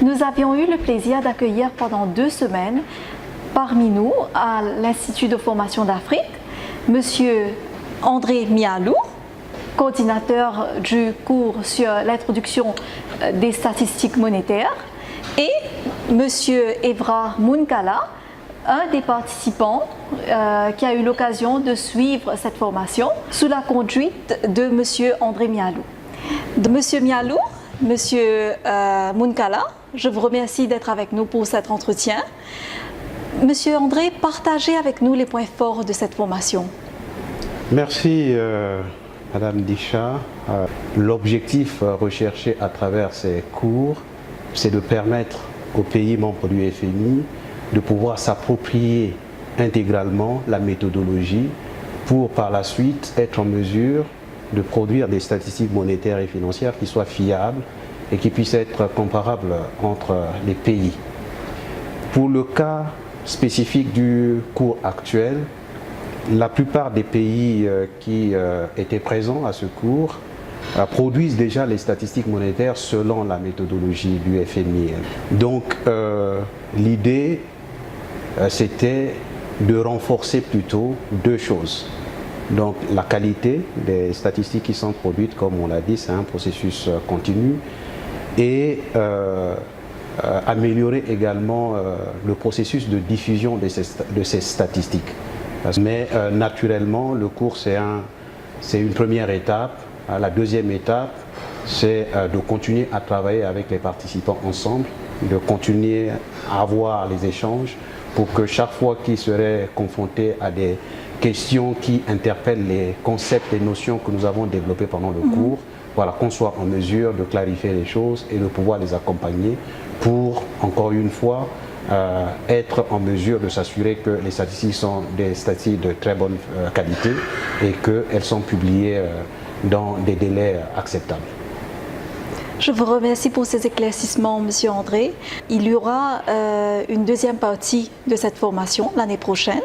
Nous avions eu le plaisir d'accueillir pendant 2 semaines parmi nous à l'Institut de formation d'Afrique, M. André Mialou, coordinateur du cours sur l'introduction des statistiques monétaires, et M. Evra Munkala, un des participants qui a eu l'occasion de suivre cette formation sous la conduite de M. André Mialou. M. Mialou, M. Munkala, je vous remercie d'être avec nous pour cet entretien. Monsieur André, partagez avec nous les points forts de cette formation. Merci Madame Disha. L'objectif recherché à travers ces cours, c'est de permettre aux pays membres du FMI de pouvoir s'approprier intégralement la méthodologie pour par la suite être en mesure de produire des statistiques monétaires et financières qui soient fiables et qui puissent être comparables entre les pays. Pour le cas spécifique du cours actuel, la plupart des pays qui étaient présents à ce cours produisent déjà les statistiques monétaires selon la méthodologie du FMI. Donc l'idée c'était de renforcer plutôt 2 choses. Donc la qualité des statistiques qui sont produites, comme on l'a dit, c'est un processus continu, et améliorer également le processus de diffusion de ces statistiques. Mais naturellement, le cours c'est une première étape. La deuxième étape, c'est de continuer à travailler avec les participants ensemble, de continuer à avoir les échanges pour que chaque fois qu'ils seraient confrontés à des questions qui interpellent les concepts et notions que nous avons développés pendant le cours, voilà, qu'on soit en mesure de clarifier les choses et de pouvoir les accompagner pour, encore une fois, être en mesure de s'assurer que les statistiques sont des statistiques de très bonne qualité et qu'elles sont publiées dans des délais acceptables. Je vous remercie pour ces éclaircissements, Monsieur André. Il y aura une deuxième partie de cette formation l'année prochaine.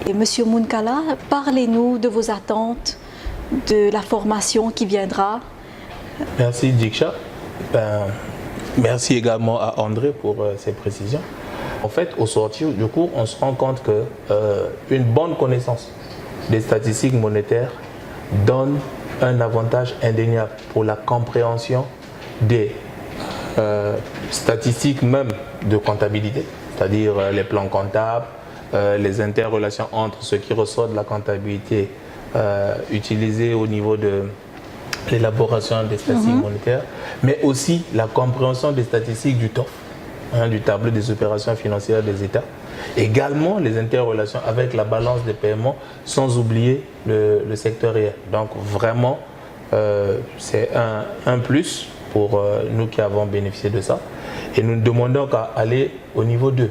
Et Monsieur Munkala, parlez-nous de vos attentes, de la formation qui viendra. Merci Diksha. Merci également à André pour ces précisions. En fait, au sortir du cours, on se rend compte qu'une bonne connaissance des statistiques monétaires donne un avantage indéniable pour la compréhension des statistiques même de comptabilité, c'est-à-dire les plans comptables, les interrelations entre ce qui ressort de la comptabilité utilisée au niveau de l'élaboration des statistiques monétaires, mais aussi la compréhension des statistiques du TOF, du tableau des opérations financières des États. Également les interrelations avec la balance des paiements, sans oublier le secteur réel. Donc vraiment, c'est un plus pour nous qui avons bénéficié de ça. Et nous ne demandons qu'à aller au niveau 2.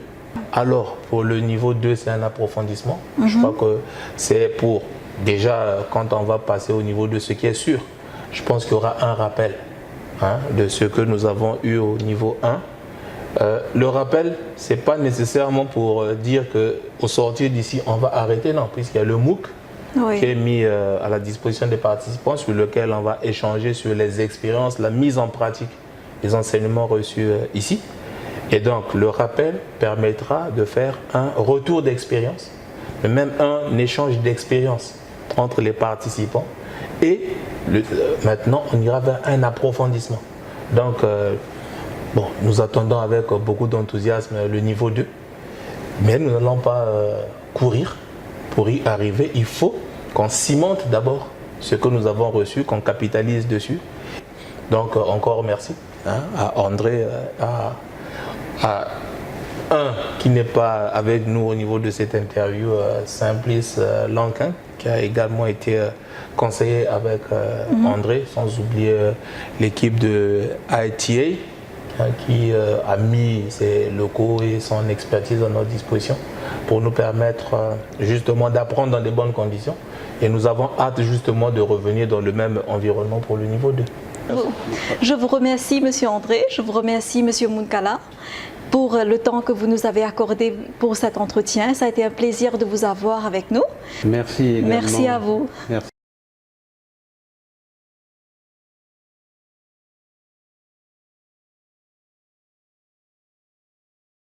Alors, pour le niveau 2, c'est un approfondissement. Je crois que c'est pour, déjà, quand on va passer au niveau 2, ce qui est sûr, je pense qu'il y aura un rappel de ce que nous avons eu au niveau 1. Le rappel, ce n'est pas nécessairement pour dire qu'au sortir d'ici, on va arrêter, non, puisqu'il y a le MOOC qui est mis à la disposition des participants, sur lequel on va échanger sur les expériences, la mise en pratique des enseignements reçus ici. Et donc, le rappel permettra de faire un retour d'expérience, mais même un échange d'expérience entre les participants. Et maintenant, on ira vers un approfondissement. Donc, bon, nous attendons avec beaucoup d'enthousiasme le niveau 2, mais nous n'allons pas courir. Pour y arriver, il faut qu'on cimente d'abord ce que nous avons reçu, qu'on capitalise dessus. Donc, encore merci à André, à un qui n'est pas avec nous au niveau de cette interview, Simplice Lanquin, qui a également été conseillé avec André, sans oublier l'équipe de ITA, qui a mis ses locaux et son expertise à notre disposition pour nous permettre justement d'apprendre dans de bonnes conditions. Et nous avons hâte justement de revenir dans le même environnement pour le niveau 2. Merci. Je vous remercie, Monsieur André, je vous remercie, Monsieur Munkala, pour le temps que vous nous avez accordé pour cet entretien. Ça a été un plaisir de vous avoir avec nous. Merci également. Merci à vous. Merci.